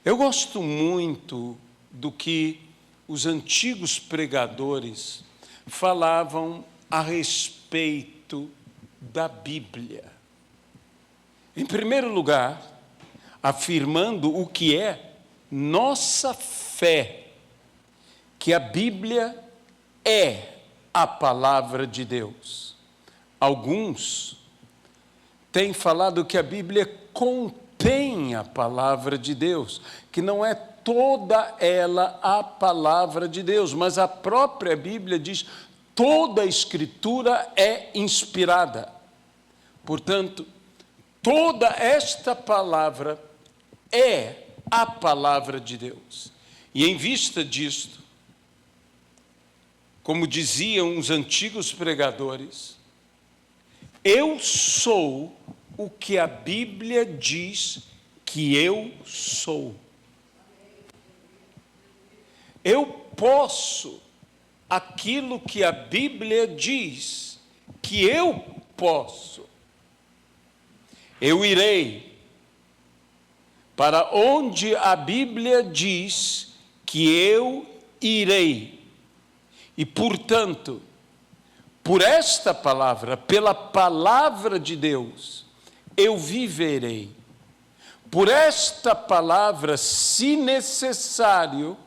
Eu gosto muito do que os antigos pregadores falavam a respeito da Bíblia. Em primeiro lugar, afirmando o que é nossa fé, que a Bíblia é a palavra de Deus. Alguns têm falado que a Bíblia contém a palavra de Deus, que não é toda ela a palavra de Deus, mas a própria Bíblia diz: toda a Escritura é inspirada. Portanto, toda esta palavra é a palavra de Deus. E em vista disto, como diziam os antigos pregadores, eu sou o que a Bíblia diz que eu sou. Eu posso aquilo que a Bíblia diz que eu posso. Eu irei para onde a Bíblia diz que eu irei. E, portanto, por esta palavra, pela palavra de Deus, eu viverei. Por esta palavra, se necessário,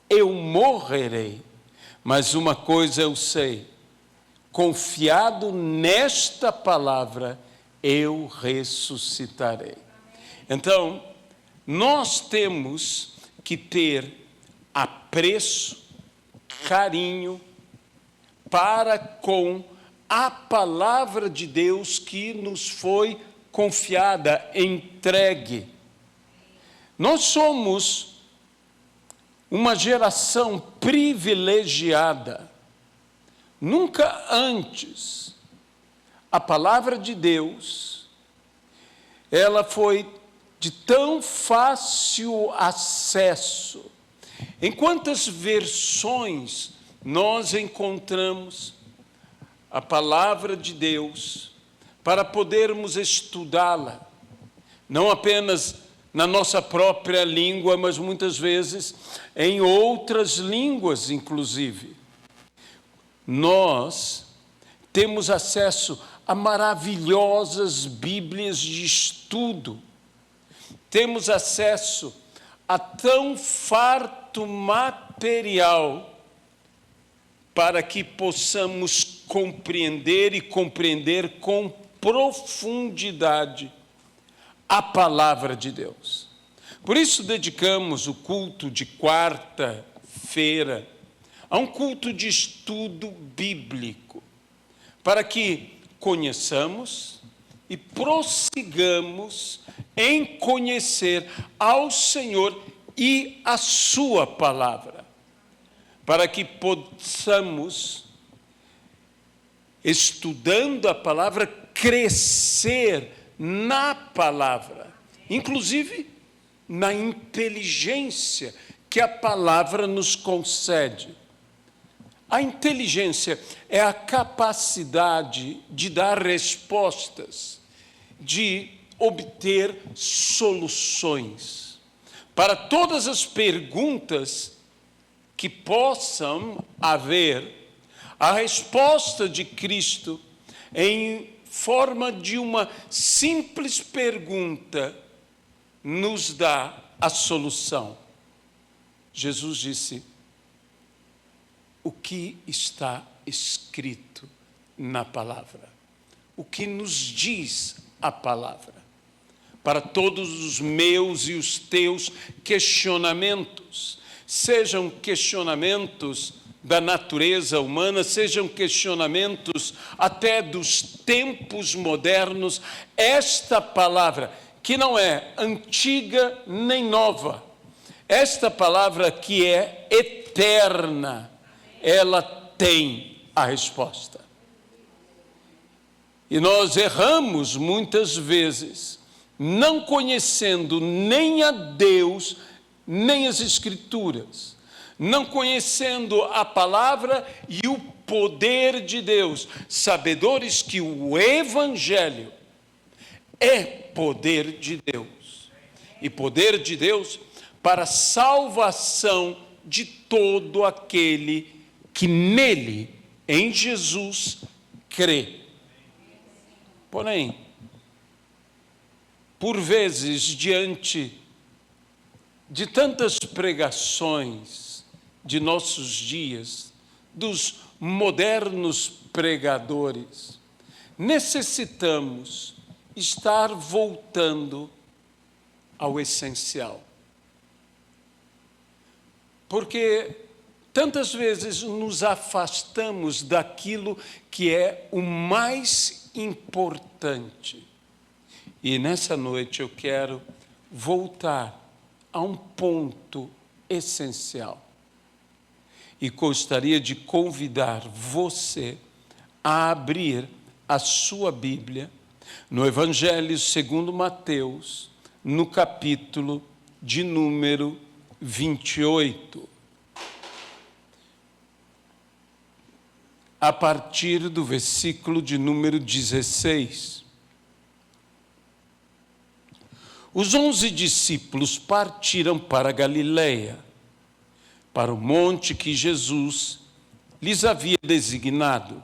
eu morrerei. Mas uma coisa eu sei: confiado nesta palavra, eu ressuscitarei. Então, nós temos que ter apreço, carinho para com a palavra de Deus que nos foi confiada, entregue. Nós somos uma geração privilegiada. Nunca antes a palavra de Deus, ela foi de tão fácil acesso. Em quantas versões nós encontramos a palavra de Deus para podermos estudá-la, não apenas na nossa própria língua, mas muitas vezes em outras línguas, inclusive. Nós temos acesso a maravilhosas Bíblias de estudo, temos acesso a tão farto material para que possamos compreender e compreender com profundidade a palavra de Deus. Por isso dedicamos o culto de quarta-feira a um culto de estudo bíblico, para que conheçamos e prossigamos em conhecer ao Senhor e a sua palavra, para que possamos, estudando a palavra, crescer na palavra, inclusive na inteligência que a palavra nos concede. A inteligência é a capacidade de dar respostas, de obter soluções para todas as perguntas que possam haver. A resposta de Cristo em forma de uma simples pergunta nos dá a solução. Jesus disse: o que está escrito na palavra? O que nos diz a palavra? Para todos os meus e os teus questionamentos, sejam questionamentos da natureza humana, sejam questionamentos até dos tempos modernos, esta palavra, que não é antiga nem nova, esta palavra que é eterna, ela tem a resposta. E nós erramos muitas vezes, não conhecendo nem a Deus, nem as Escrituras, não conhecendo a palavra e o poder de Deus, sabedores que o Evangelho é poder de Deus. e poder de Deus para a salvação de todo aquele que nele, em Jesus, crê. Porém, por vezes, diante de tantas pregações de nossos dias, dos modernos pregadores, necessitamos estar voltando ao essencial. Porque tantas vezes nos afastamos daquilo que é o mais importante. E nessa noite eu quero voltar a um ponto essencial. E gostaria de convidar você a abrir a sua Bíblia no Evangelho segundo Mateus, no capítulo de número 28. A partir do versículo de número 16. Os 11 discípulos partiram para Galiléia, para o monte que Jesus lhes havia designado.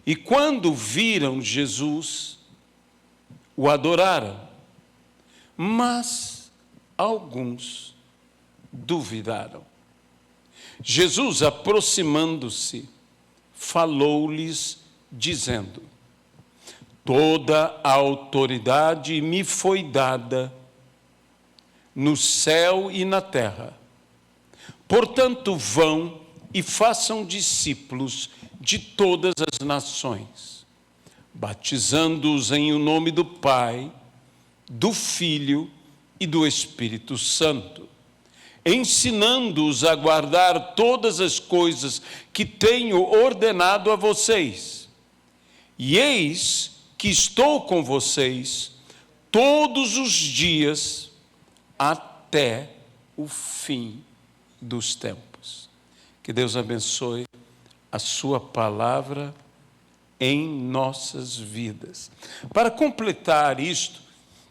E quando viram Jesus, o adoraram, mas alguns duvidaram. Jesus, aproximando-se, falou-lhes, dizendo: toda a autoridade me foi dada no céu e na terra. Portanto, vão e façam discípulos de todas as nações, batizando-os em o nome do Pai, do Filho e do Espírito Santo, ensinando-os a guardar todas as coisas que tenho ordenado a vocês. E eis que estou com vocês todos os dias até o fim dos tempos. Que Deus abençoe a sua palavra em nossas vidas. Para completar isto,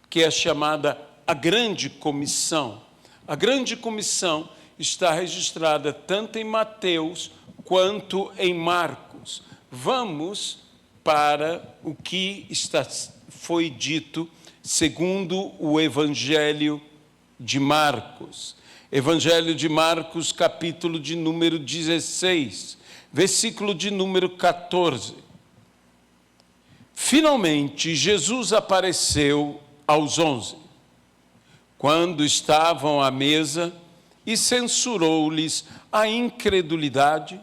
que é chamada a Grande Comissão. A Grande Comissão está registrada tanto em Mateus quanto em Marcos. Vamos para o que foi dito segundo o Evangelho de Marcos. Evangelho de Marcos, capítulo de número 16, versículo de número 14. Finalmente, Jesus apareceu aos 11, quando estavam à mesa, e censurou-lhes a incredulidade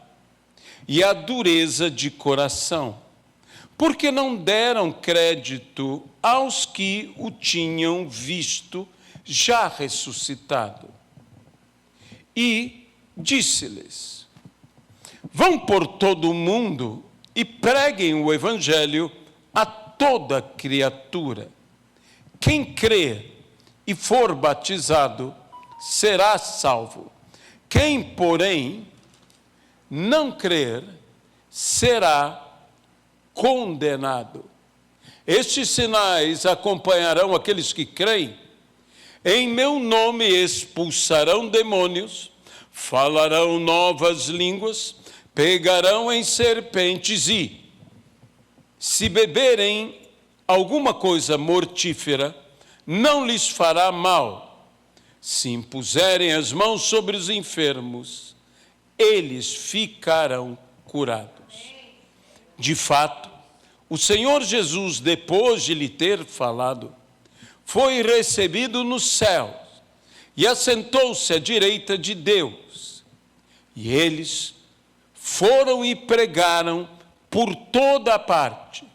e a dureza de coração, porque não deram crédito aos que o tinham visto já ressuscitado. E disse-lhes: vão por todo o mundo e preguem o Evangelho a toda criatura. Quem crer e for batizado será salvo. Quem, porém, não crer será condenado. Estes sinais acompanharão aqueles que creem. Em meu nome expulsarão demônios, falarão novas línguas, pegarão em serpentes e, se beberem alguma coisa mortífera, não lhes fará mal. Se impuserem as mãos sobre os enfermos, eles ficarão curados. De fato, o Senhor Jesus, depois de lhe ter falado, foi recebido nos céus e assentou-se à direita de Deus. E eles foram e pregaram por toda a parte,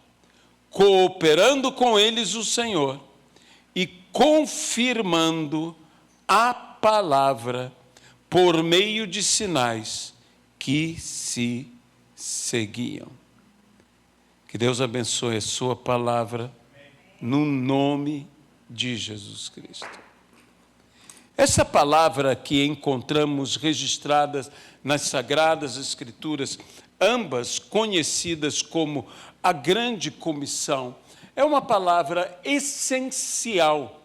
cooperando com eles o Senhor e confirmando a palavra por meio de sinais que se seguiam. Que Deus abençoe a sua palavra no nome de Jesus Cristo. Essa palavra que encontramos registradas nas Sagradas Escrituras, ambas conhecidas como a Grande Comissão, é uma palavra essencial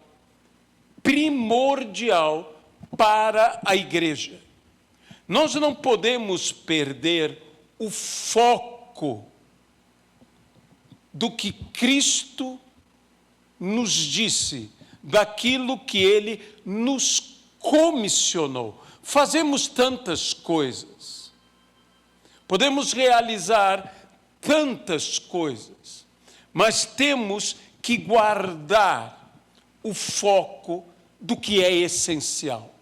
primordial para a igreja. Nós não podemos perder o foco do que Cristo nos disse, daquilo que Ele nos comissionou. Fazemos tantas coisas, podemos realizar tantas coisas, mas temos que guardar o foco do que é essencial.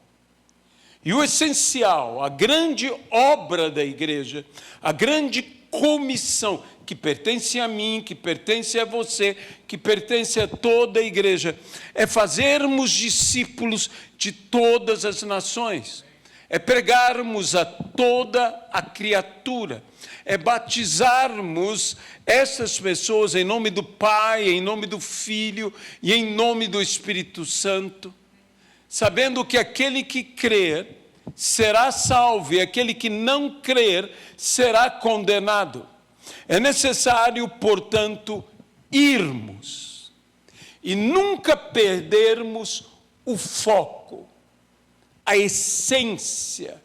E o essencial, a grande obra da igreja, a grande comissão que pertence a mim, que pertence a você, que pertence a toda a igreja, é fazermos discípulos de todas as nações, é pregarmos a toda a criatura, é batizarmos essas pessoas em nome do Pai, em nome do Filho e em nome do Espírito Santo, sabendo que aquele que crer será salvo e aquele que não crer será condenado. É necessário, portanto, irmos e nunca perdermos o foco, a essência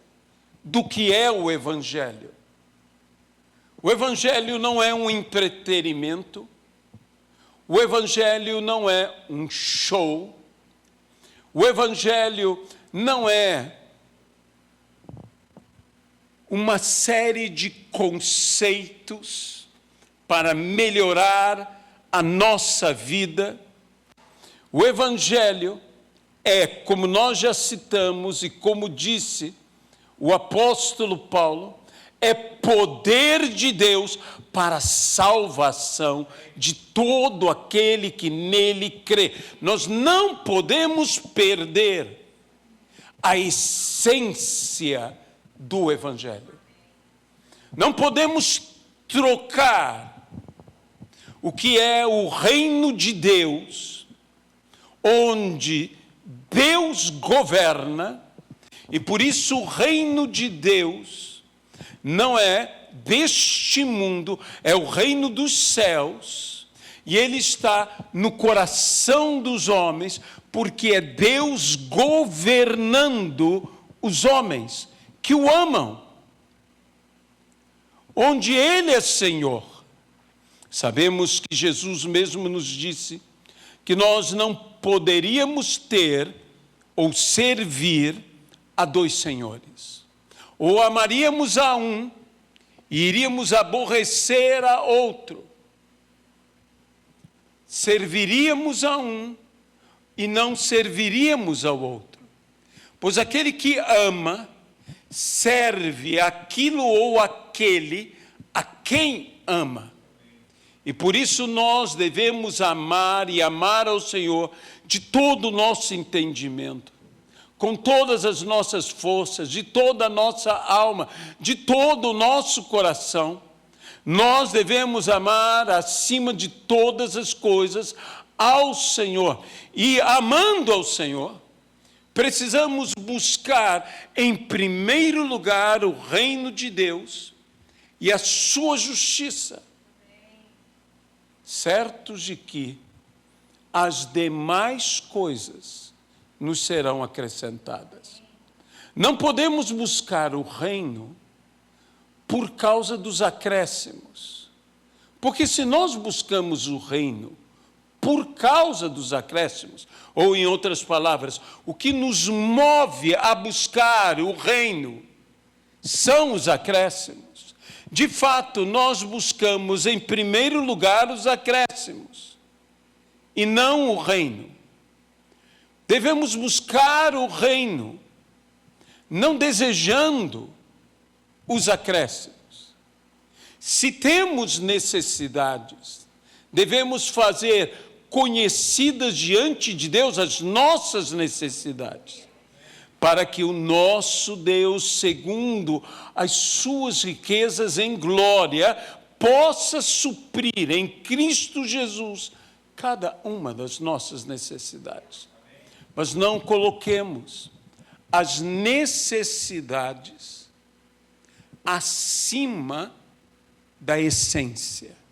do que é o Evangelho. O Evangelho não é um entretenimento, o Evangelho não é um show, o Evangelho não é uma série de conceitos para melhorar a nossa vida. O Evangelho é, como nós já citamos e como disse o apóstolo Paulo, é poder de Deus para a salvação de todo aquele que nele crê. Nós não podemos perder a essência do Evangelho. Não podemos trocar o que é o reino de Deus, onde Deus governa, e por isso o reino de Deus não é deste mundo, é o reino dos céus, e ele está no coração dos homens, porque é Deus governando os homens que o amam, onde Ele é Senhor. Sabemos que Jesus mesmo nos disse que nós não poderíamos ter ou servir a dois senhores. Ou amaríamos a um e iríamos aborrecer a outro. Serviríamos a um e não serviríamos ao outro. Pois aquele que ama serve aquilo ou aquele a quem ama. E por isso nós devemos amar e amar ao Senhor de todo o nosso entendimento, com todas as nossas forças, de toda a nossa alma, de todo o nosso coração. Nós devemos amar acima de todas as coisas ao Senhor. E amando ao Senhor, precisamos buscar em primeiro lugar o reino de Deus e a sua justiça, certos de que as demais coisas nos serão acrescentadas. Não podemos buscar o reino por causa dos acréscimos, porque se nós buscamos o reino por causa dos acréscimos, ou em outras palavras, o que nos move a buscar o reino são os acréscimos. De fato, nós buscamos em primeiro lugar os acréscimos e não o reino. Devemos buscar o reino, não desejando os acréscimos. Se temos necessidades, devemos fazer conhecidas diante de Deus as nossas necessidades, para que o nosso Deus, segundo as suas riquezas em glória, possa suprir em Cristo Jesus cada uma das nossas necessidades. Mas não coloquemos as necessidades acima da essência.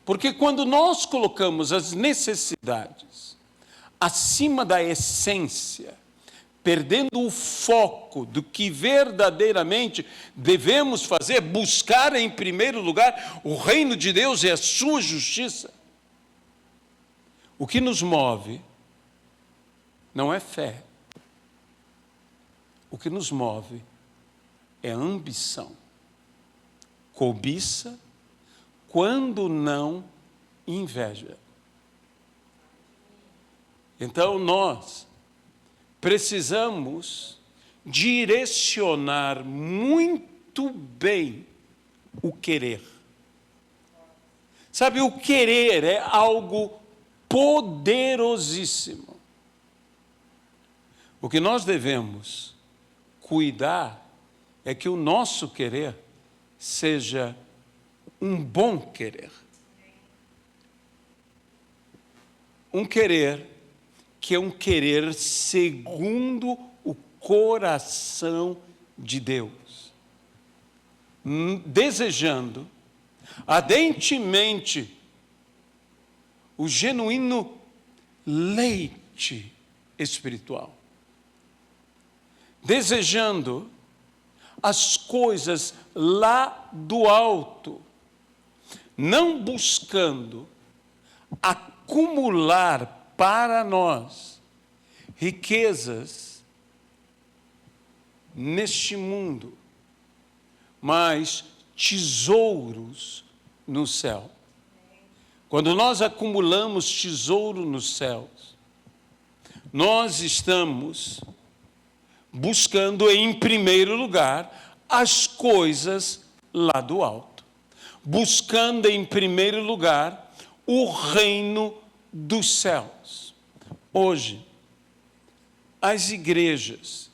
Porque quando nós colocamos as necessidades acima da essência, perdendo o foco do que verdadeiramente devemos fazer, buscar em primeiro lugar o reino de Deus e a sua justiça. O que nos move não é fé. O que nos move é ambição, cobiça, quando não inveja. Então nós precisamos direcionar muito bem o querer. Sabe, o querer é algo poderosíssimo. O que nós devemos cuidar é que o nosso querer seja um bom querer. Um querer que é um querer segundo o coração de Deus. Desejando ardentemente o genuíno leite espiritual. Desejando as coisas lá do alto, não buscando acumular para nós riquezas neste mundo, mas tesouros no céu. Quando nós acumulamos tesouro nos céus, nós estamos buscando em primeiro lugar as coisas lá do alto, buscando em primeiro lugar o reino dos céus. Hoje, as igrejas,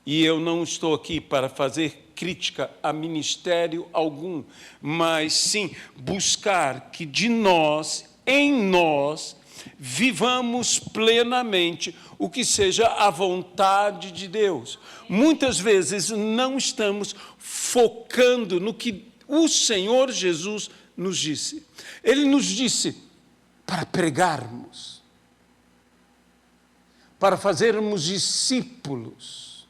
e eu não estou aqui para fazer crítica a ministério algum, mas sim buscar que de nós, em nós, vivamos plenamente o que seja a vontade de Deus. Muitas vezes não estamos focando no que o Senhor Jesus nos disse. Ele nos disse para pregarmos, para fazermos discípulos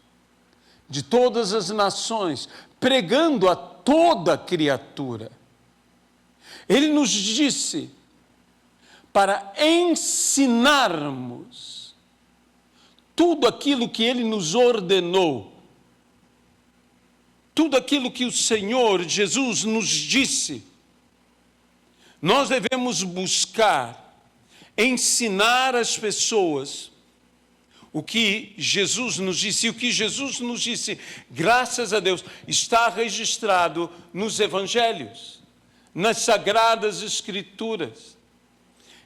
de todas as nações, pregando a toda criatura. Ele nos disse para ensinarmos tudo aquilo que Ele nos ordenou, tudo aquilo que o Senhor Jesus nos disse. Nós devemos buscar ensinar as pessoas o que Jesus nos disse. E o que Jesus nos disse, graças a Deus, está registrado nos Evangelhos, nas Sagradas Escrituras.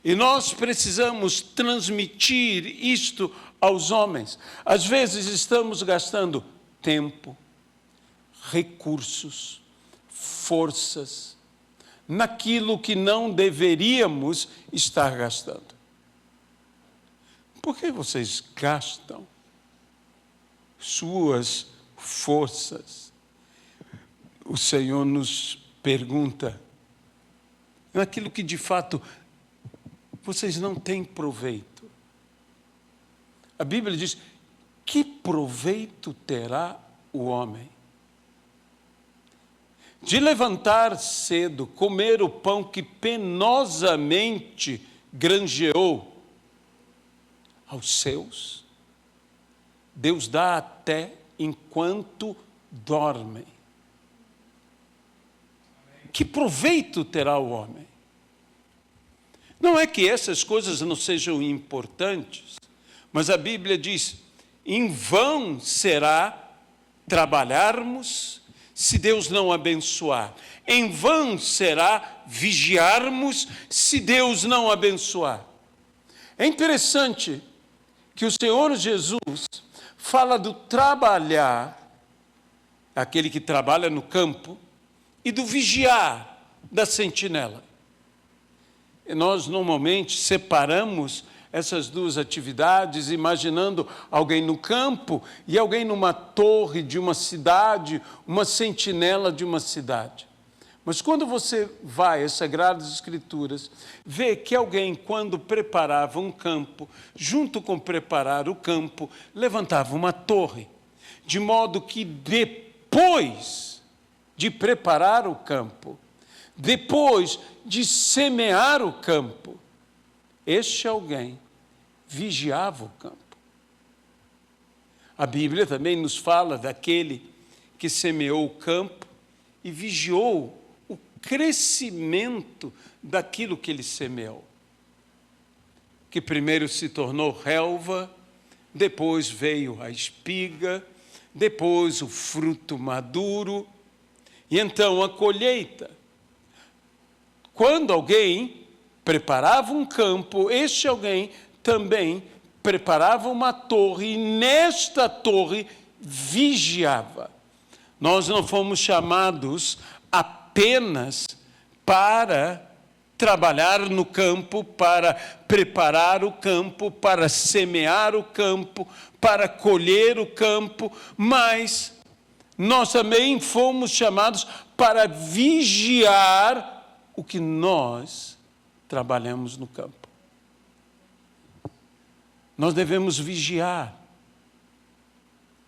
E nós precisamos transmitir isto aos homens. Às vezes estamos gastando tempo, recursos, forças, naquilo que não deveríamos estar gastando. Por que vocês gastam suas forças? O Senhor nos pergunta naquilo que de fato vocês não têm proveito. A Bíblia diz: que proveito terá o homem de levantar cedo, comer o pão que penosamente granjeou aos seus? Deus dá até enquanto dormem. Que proveito terá o homem? Não é que essas coisas não sejam importantes, mas a Bíblia diz: em vão será trabalharmos se Deus não abençoar. Em vão será vigiarmos se Deus não abençoar. É interessante que o Senhor Jesus fala do trabalhar, aquele que trabalha no campo, e do vigiar, da sentinela. E nós normalmente separamos essas duas atividades, imaginando alguém no campo e alguém numa torre de uma cidade, uma sentinela de uma cidade. Mas quando você vai às Sagradas Escrituras, vê que alguém, quando preparava um campo, junto com preparar o campo, levantava uma torre, de modo que depois de preparar o campo, depois de semear o campo, este alguém vigiava o campo. A Bíblia também nos fala daquele que semeou o campo e vigiou o crescimento daquilo que ele semeou, que primeiro se tornou relva, depois veio a espiga, depois o fruto maduro, e então a colheita. Quando alguém preparava um campo, este alguém também preparava uma torre, e nesta torre vigiava. Nós não fomos chamados apenas para trabalhar no campo, para preparar o campo, para semear o campo, para colher o campo, mas nós também fomos chamados para vigiar o que nós trabalhamos no campo. Nós devemos vigiar,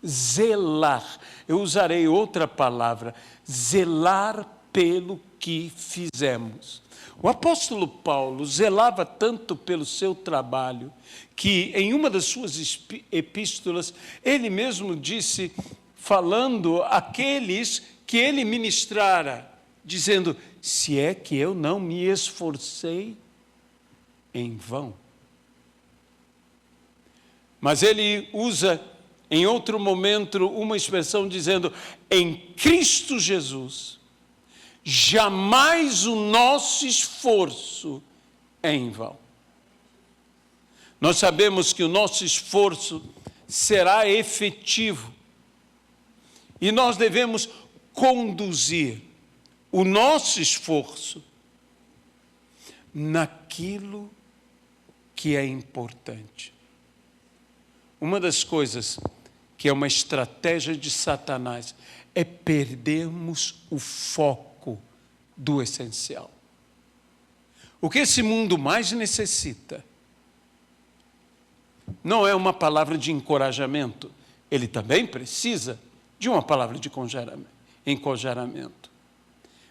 zelar. Eu usarei outra palavra, zelar pelo que fizemos. O apóstolo Paulo zelava tanto pelo seu trabalho que, em uma das suas epístolas, ele mesmo disse, falando àqueles que ele ministrara, dizendo: se é que eu não me esforcei em vão. Mas ele usa, em outro momento, uma expressão dizendo: em Cristo Jesus, jamais o nosso esforço é em vão. Nós sabemos que o nosso esforço será efetivo e nós devemos conduzir o nosso esforço naquilo que é importante. Uma das coisas que é uma estratégia de Satanás é perdermos o foco do essencial. O que esse mundo mais necessita não é uma palavra de encorajamento, ele também precisa de uma palavra de encorajamento.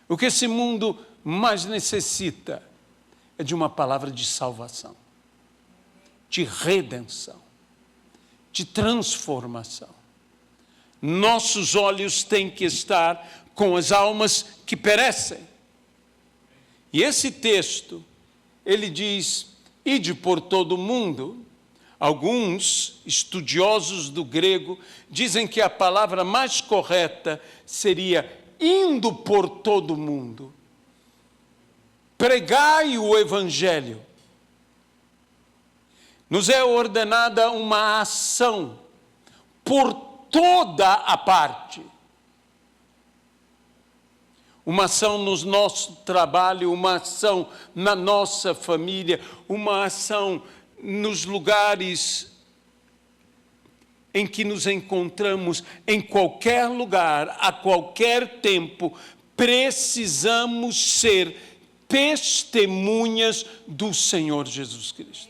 O que esse mundo mais necessita é de uma palavra de salvação, de redenção, de transformação. Nossos olhos têm que estar com as almas que perecem. E esse texto, ele diz: ide por todo o mundo. Alguns estudiosos do grego dizem que a palavra mais correta seria indo por todo o mundo. Pregai o evangelho. Nos é ordenada uma ação por toda a parte. Uma ação no nosso trabalho, uma ação na nossa família, uma ação nos lugares em que nos encontramos, em qualquer lugar, a qualquer tempo. Precisamos ser testemunhas do Senhor Jesus Cristo.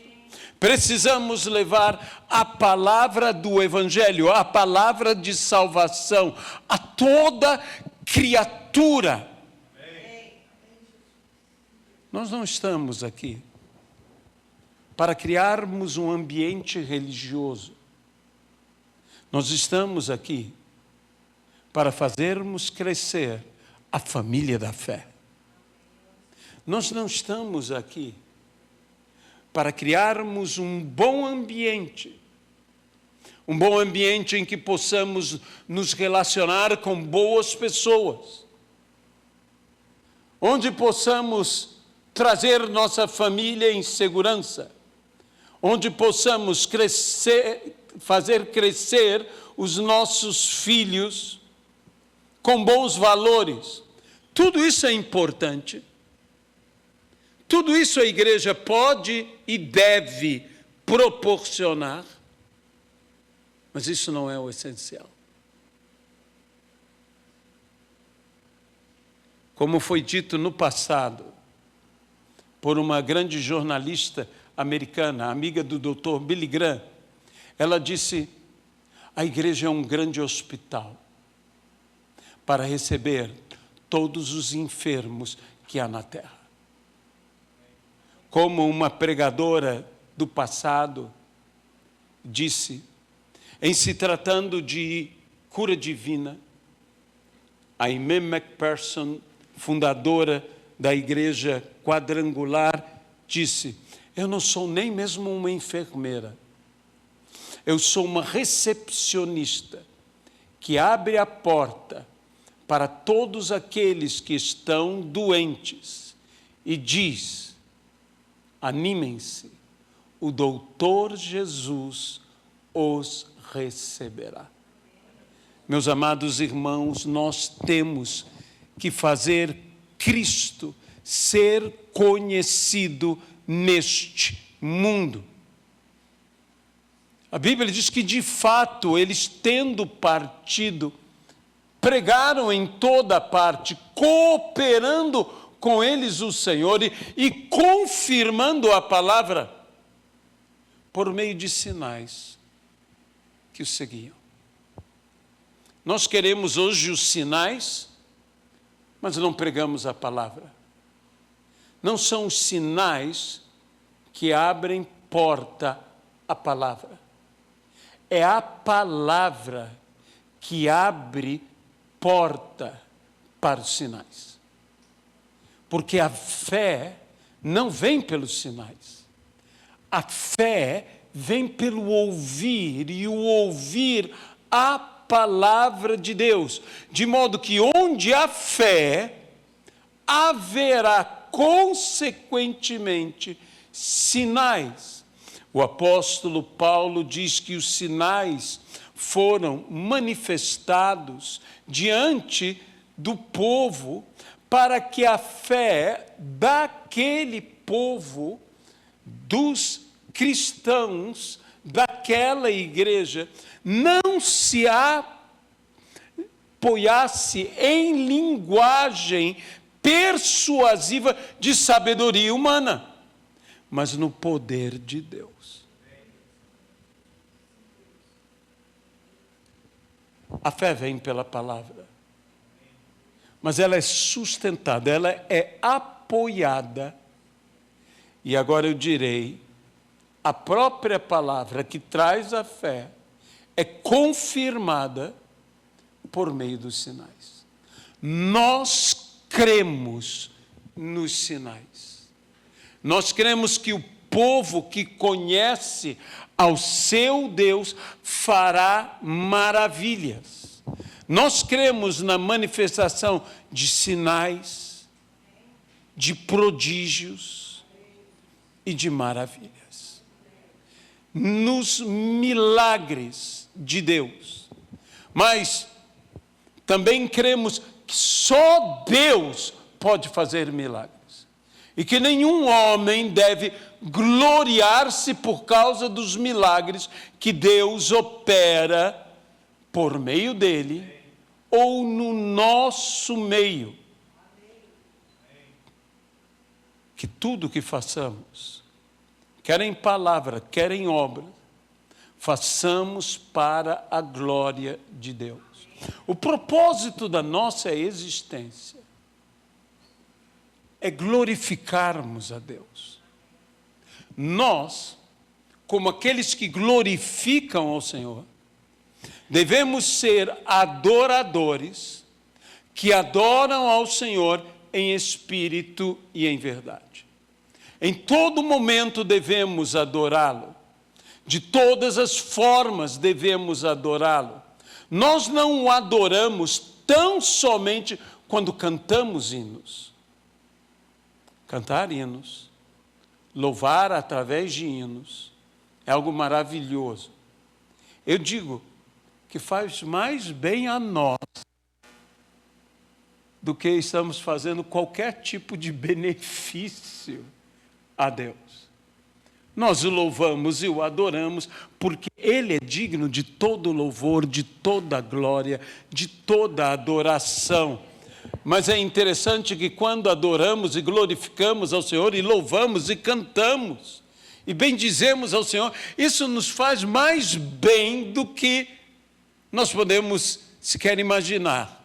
Precisamos levar a palavra do Evangelho, a palavra de salvação a toda criatura. Nós não estamos aqui para criarmos um ambiente religioso. Nós estamos aqui para fazermos crescer a família da fé. Nós não estamos aqui para criarmos um bom ambiente em que possamos nos relacionar com boas pessoas, onde possamos trazer nossa família em segurança, onde possamos fazer crescer os nossos filhos com bons valores. Tudo isso é importante. Tudo isso a igreja pode e deve proporcionar, mas isso não é o essencial. Como foi dito no passado, por uma grande jornalista americana, amiga do Dr. Billy Graham, ela disse: a igreja é um grande hospital para receber todos os enfermos que há na terra. Como uma pregadora do passado disse, em se tratando de cura divina, a Aimee McPherson, fundadora da igreja quadrangular, disse: eu não sou nem mesmo uma enfermeira, eu sou uma recepcionista que abre a porta para todos aqueles que estão doentes e diz: animem-se, o doutor Jesus os receberá. Meus amados irmãos, nós temos que fazer Cristo ser conhecido neste mundo. A Bíblia diz que, de fato, eles, tendo partido, pregaram em toda parte, cooperando com eles o Senhor e confirmando a palavra por meio de sinais que o seguiam. Nós queremos hoje os sinais, mas não pregamos a palavra. Não são os sinais que abrem porta à palavra. É a palavra que abre porta para os sinais. Porque a fé não vem pelos sinais. A fé vem pelo ouvir, e o ouvir a palavra de Deus. De modo que onde há fé, haverá consequentemente sinais. O apóstolo Paulo diz que os sinais foram manifestados diante do povo para que a fé daquele povo, dos cristãos daquela igreja, não se apoiasse em linguagem persuasiva de sabedoria humana, mas no poder de Deus. A fé vem pela palavra, mas ela é sustentada, ela é apoiada. E agora eu direi, a própria palavra que traz a fé é confirmada por meio dos sinais. Nós cremos nos sinais. Nós cremos que o povo que conhece ao seu Deus fará maravilhas. Nós cremos na manifestação de sinais, de prodígios e de maravilhas. Nos milagres de Deus. Mas também cremos que só Deus pode fazer milagres. E que nenhum homem deve gloriar-se por causa dos milagres que Deus opera por meio dele ou no nosso meio. Que tudo que façamos, quer em palavra, quer em obra, façamos para a glória de Deus. O propósito da nossa existência é glorificarmos a Deus. Nós, como aqueles que glorificam ao Senhor, devemos ser adoradores que adoram ao Senhor em espírito e em verdade. Em todo momento devemos adorá-lo. De todas as formas devemos adorá-lo. Nós não o adoramos tão somente quando cantamos hinos. Cantar hinos, louvar através de hinos, é algo maravilhoso. Eu digo que faz mais bem a nós do que estamos fazendo qualquer tipo de benefício a Deus. Nós o louvamos e o adoramos porque Ele é digno de todo louvor, de toda glória, de toda adoração. Mas é interessante que quando adoramos e glorificamos ao Senhor, e louvamos e cantamos, e bendizemos ao Senhor, isso nos faz mais bem do que nós podemos sequer imaginar.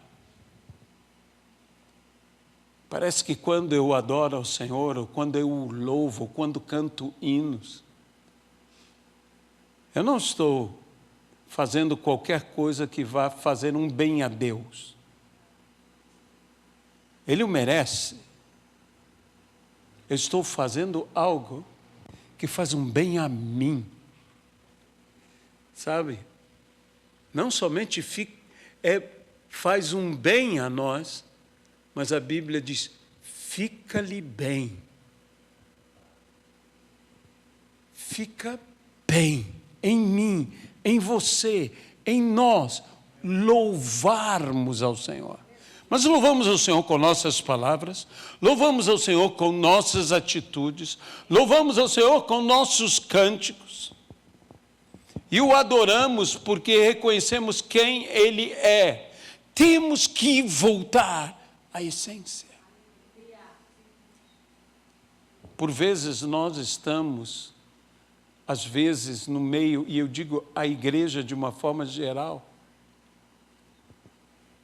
Parece que quando eu adoro ao Senhor, ou quando eu o louvo, ou quando canto hinos, eu não estou fazendo qualquer coisa que vá fazer um bem a Deus. Ele o merece. Eu estou fazendo algo que faz um bem a mim. Sabe? Não somente faz um bem a nós, mas a Bíblia diz, fica-lhe bem. Fica bem em mim, em você, em nós, louvarmos ao Senhor. Mas louvamos ao Senhor com nossas palavras, louvamos ao Senhor com nossas atitudes, louvamos ao Senhor com nossos cânticos. E o adoramos porque reconhecemos quem Ele é. Temos que voltar à essência. Por vezes nós estamos, às vezes no meio, e eu digo a igreja de uma forma geral,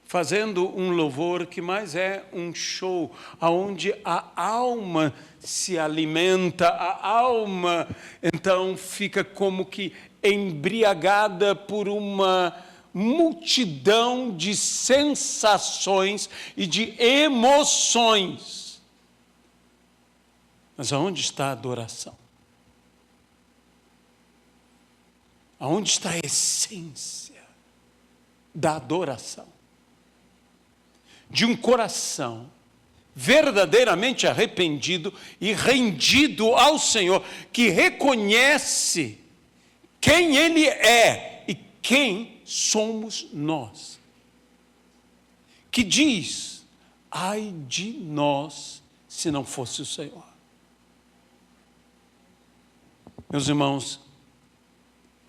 fazendo um louvor que mais é um show, onde a alma se alimenta, a alma então fica como que embriagada por uma multidão de sensações e de emoções. Mas aonde está a adoração? Aonde está a essência da adoração? De um coração verdadeiramente arrependido e rendido ao Senhor, que reconhece quem Ele é e quem somos nós. Que diz, ai de nós se não fosse o Senhor. Meus irmãos,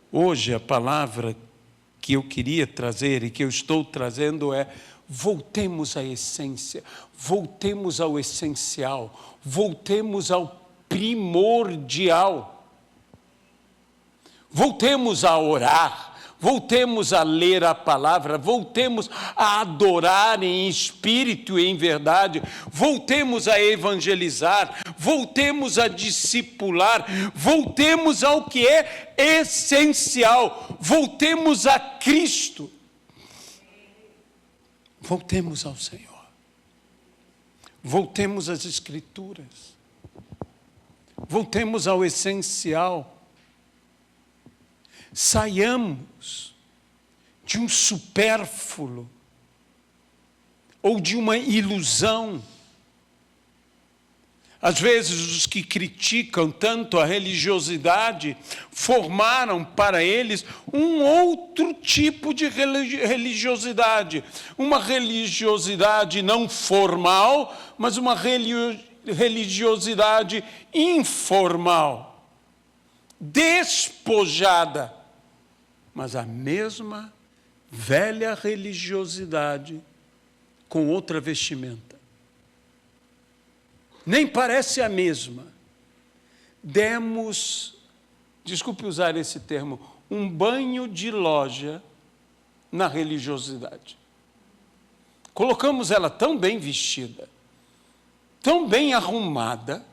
hoje a palavra que eu queria trazer e que eu estou trazendo é: voltemos à essência, voltemos ao essencial, voltemos ao primordial. Voltemos a orar, voltemos a ler a palavra, voltemos a adorar em espírito e em verdade, voltemos a evangelizar, voltemos a discipular, voltemos ao que é essencial, voltemos a Cristo. Voltemos ao Senhor. Voltemos às Escrituras. Voltemos ao essencial. Saiamos de um supérfluo ou de uma ilusão. Às vezes, os que criticam tanto a religiosidade formaram para eles um outro tipo de religiosidade. Uma religiosidade não formal, mas uma religiosidade informal, despojada, mas a mesma velha religiosidade com outra vestimenta. Nem parece a mesma. Demos, desculpe usar esse termo, um banho de loja na religiosidade. Colocamos ela tão bem vestida, tão bem arrumada,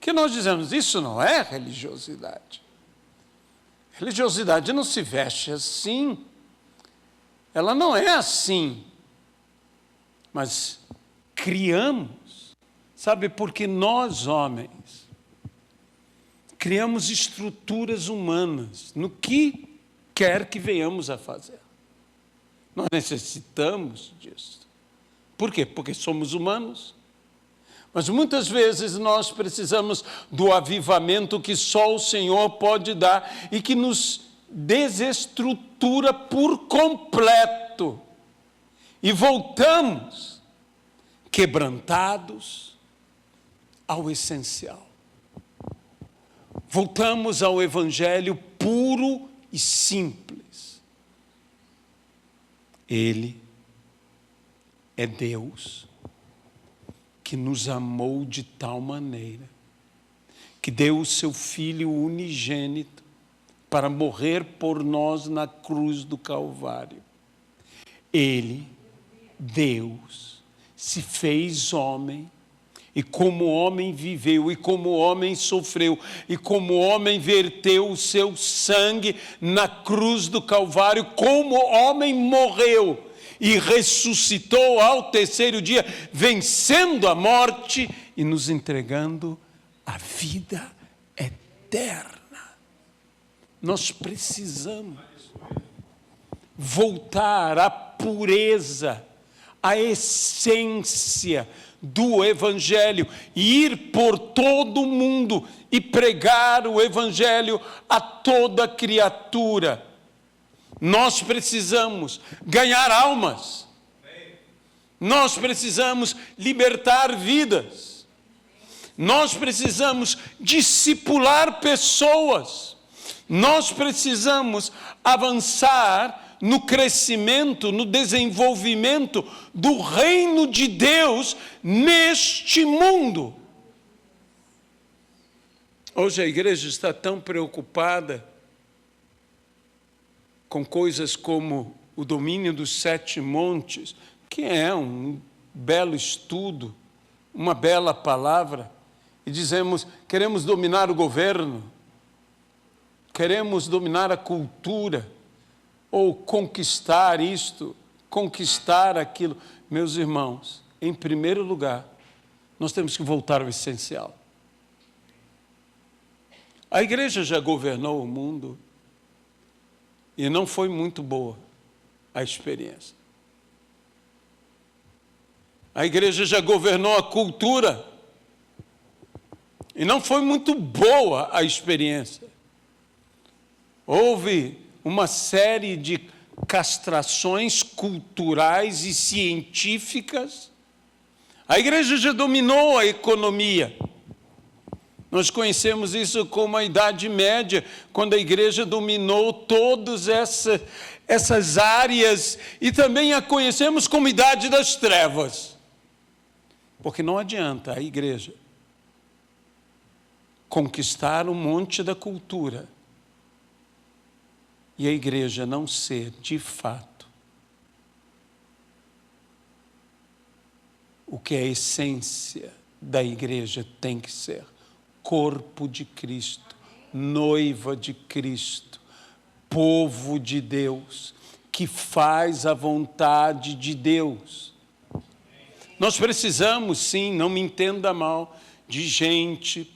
que nós dizemos, isso não é religiosidade. Religiosidade não se veste assim. Ela não é assim. Mas criamos, sabe, porque nós, homens, criamos estruturas humanas no que quer que venhamos a fazer. Nós necessitamos disso. Por quê? Porque somos humanos. Mas muitas vezes nós precisamos do avivamento que só o Senhor pode dar e que nos desestrutura por completo. E voltamos quebrantados ao essencial. Voltamos ao Evangelho puro e simples. Ele É Deus que nos amou de tal maneira que deu o seu Filho unigênito para morrer por nós na cruz do Calvário. Ele, Deus, se fez homem, e como homem viveu, e como homem sofreu, e como homem verteu o seu sangue na cruz do Calvário, como homem morreu e ressuscitou ao terceiro dia, vencendo a morte e nos entregando a vida eterna. Nós precisamos voltar à pureza, à essência do Evangelho, e ir por todo o mundo e pregar o Evangelho a toda criatura. Nós precisamos ganhar almas. Nós precisamos libertar vidas. Nós precisamos discipular pessoas. Nós precisamos avançar no crescimento, no desenvolvimento do reino de Deus neste mundo. Hoje a igreja está tão preocupada com coisas como o domínio dos 7 montes, que é um belo estudo, uma bela palavra, e dizemos, queremos dominar o governo, queremos dominar a cultura, ou conquistar isto, conquistar aquilo. Meus irmãos, em primeiro lugar, nós temos que voltar ao essencial. A igreja já governou o mundo e não foi muito boa a experiência. A igreja já governou a cultura e não foi muito boa a experiência. Houve uma série de castrações culturais e científicas. A igreja já dominou a economia. Nós conhecemos isso como a Idade Média, quando a igreja dominou todas essas áreas, e também a conhecemos como Idade das Trevas. Porque não adianta a igreja conquistar o monte da cultura e a igreja não ser, de fato, o que a essência da igreja tem que ser: corpo de Cristo, noiva de Cristo, povo de Deus, que faz a vontade de Deus. Nós precisamos, sim, não me entenda mal, de gente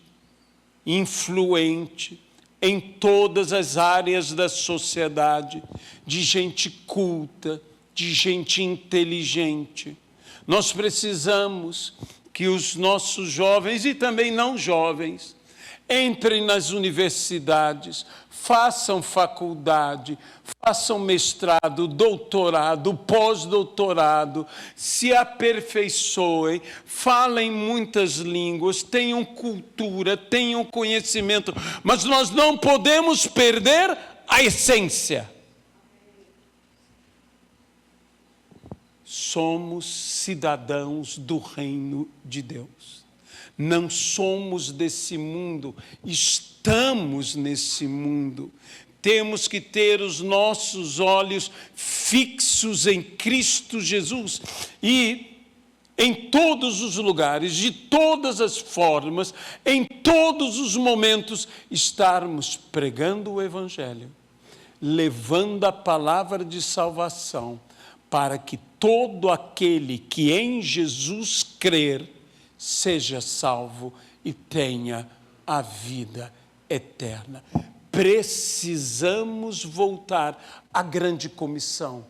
influente em todas as áreas da sociedade, de gente culta, de gente inteligente. Nós precisamos que os nossos jovens e também não jovens entrem nas universidades, façam faculdade, façam mestrado, doutorado, pós-doutorado, se aperfeiçoem, falem muitas línguas, tenham cultura, tenham conhecimento, mas nós não podemos perder a essência. Somos cidadãos do reino de Deus. Não somos desse mundo, estamos nesse mundo. Temos que ter os nossos olhos fixos em Cristo Jesus e em todos os lugares, de todas as formas, em todos os momentos, estarmos pregando o Evangelho, levando a palavra de salvação, para que todo aquele que em Jesus crer seja salvo e tenha a vida eterna. Precisamos voltar à grande comissão.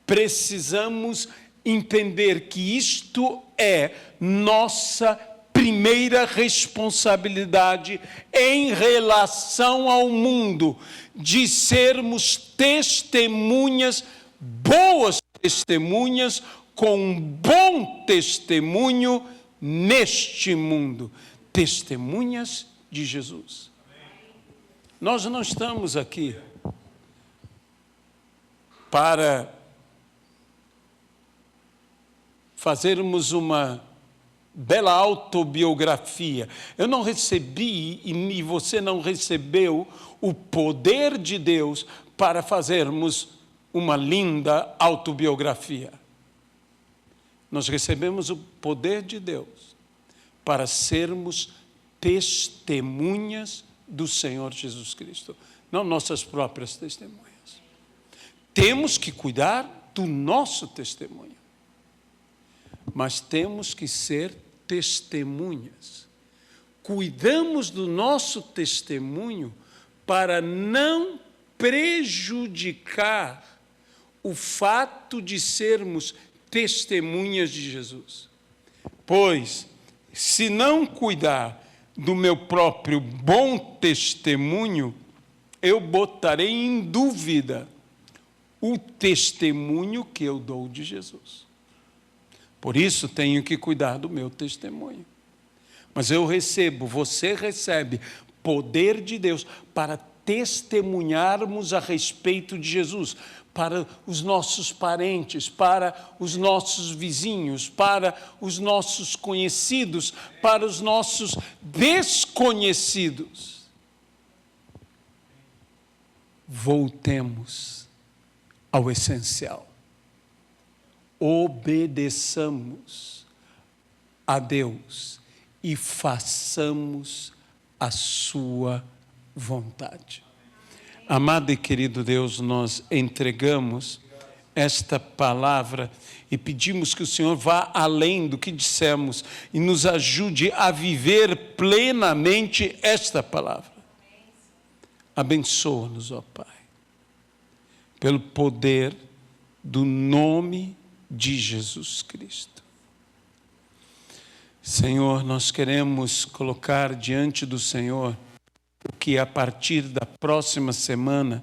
Precisamos entender que isto é nossa primeira responsabilidade em relação ao mundo, de sermos testemunhas, boas testemunhas, com um bom testemunho neste mundo, testemunhas de Jesus. Nós não estamos aqui para fazermos uma bela autobiografia. Eu não recebi e você não recebeu o poder de Deus para fazermos uma linda autobiografia. Nós recebemos o poder de Deus para sermos testemunhas do Senhor Jesus Cristo, não nossas próprias testemunhas. Temos que cuidar do nosso testemunho, mas temos que ser testemunhas. Cuidamos do nosso testemunho para não prejudicar o fato de sermos testemunhas de Jesus. Pois, se não cuidar do meu próprio bom testemunho, eu botarei em dúvida o testemunho que eu dou de Jesus. Por isso, tenho que cuidar do meu testemunho. Mas eu recebo, você recebe poder de Deus para testemunharmos a respeito de Jesus, para os nossos parentes, para os nossos vizinhos, para os nossos conhecidos, para os nossos desconhecidos. Voltemos ao essencial. Obedeçamos a Deus e façamos a sua vontade. Amado e querido Deus, nós entregamos esta palavra e pedimos que o Senhor vá além do que dissemos e nos ajude a viver plenamente esta palavra. Abençoa-nos, ó Pai, pelo poder do nome de Jesus Cristo. Senhor, nós queremos colocar diante do Senhor o que a partir da próxima semana